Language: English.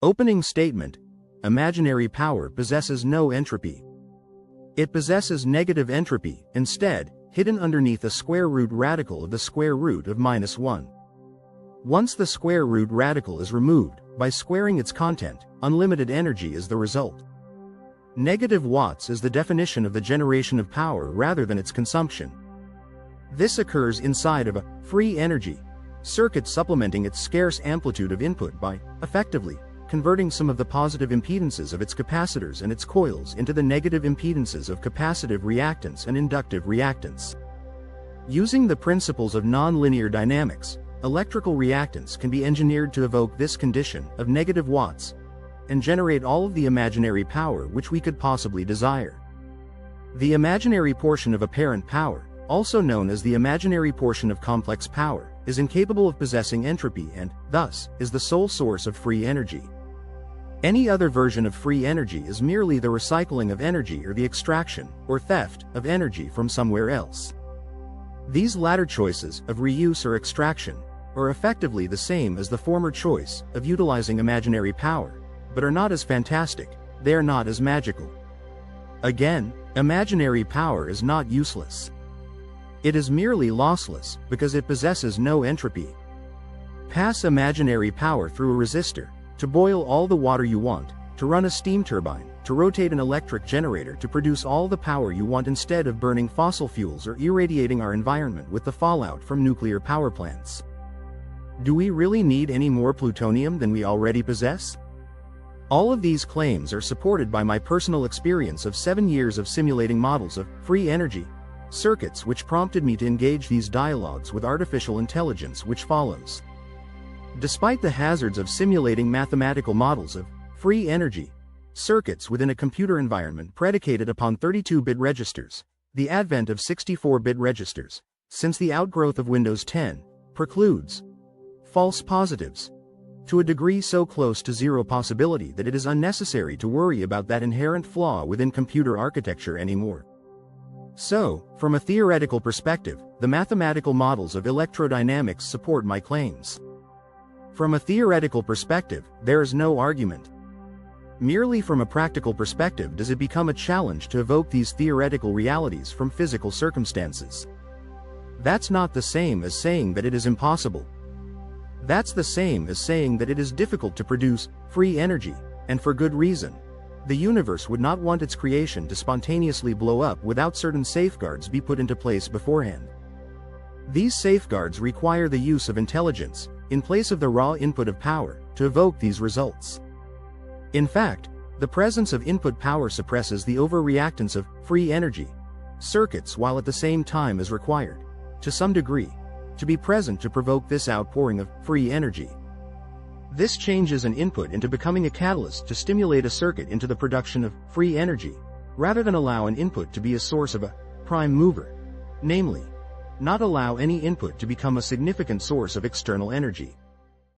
Opening statement: imaginary power possesses no entropy. It possesses negative entropy, instead, hidden underneath a square root radical of the square root of -1. Once the square root radical is removed, by squaring its content, unlimited energy is the result. Negative watts is the definition of the generation of power rather than its consumption. This occurs inside of a free energy circuit, supplementing its scarce amplitude of input by, effectively, converting some of the positive impedances of its capacitors and its coils into the negative impedances of capacitive reactance and inductive reactance. Using the principles of nonlinear dynamics, electrical reactance can be engineered to evoke this condition of negative watts and generate all of the imaginary power which we could possibly desire. The imaginary portion of apparent power, also known as the imaginary portion of complex power, is incapable of possessing entropy and, thus, is the sole source of free energy. Any other version of free energy is merely the recycling of energy or the extraction, or theft, of energy from somewhere else. These latter choices, of reuse or extraction, are effectively the same as the former choice, of utilizing imaginary power, but are not as fantastic, they are not as magical. Again, imaginary power is not useless. It is merely lossless, because it possesses no entropy. Pass imaginary power through a resistor, to boil all the water you want, to run a steam turbine, to rotate an electric generator to produce all the power you want instead of burning fossil fuels or irradiating our environment with the fallout from nuclear power plants. Do we really need any more plutonium than we already possess? All of these claims are supported by my personal experience of 7 years of simulating models of free energy circuits, which prompted me to engage these dialogues with artificial intelligence, which follows. Despite the hazards of simulating mathematical models of free energy circuits within a computer environment predicated upon 32-bit registers, the advent of 64-bit registers, since the outgrowth of Windows 10, precludes false positives to a degree so close to zero possibility that it is unnecessary to worry about that inherent flaw within computer architecture anymore. So, from a theoretical perspective, the mathematical models of electrodynamics support my claims. From a theoretical perspective, there is no argument. Merely from a practical perspective does it become a challenge to evoke these theoretical realities from physical circumstances. That's not the same as saying that it is impossible. That's the same as saying that it is difficult to produce free energy, and for good reason. The universe would not want its creation to spontaneously blow up without certain safeguards be put into place beforehand. These safeguards require the use of intelligence, in place of the raw input of power, to evoke these results. In fact, the presence of input power suppresses the overreactance of free energy circuits, while at the same time is required, to some degree, to be present to provoke this outpouring of free energy. This changes an input into becoming a catalyst to stimulate a circuit into the production of free energy, rather than allow an input to be a source of a prime mover, namely, not allow any input to become a significant source of external energy.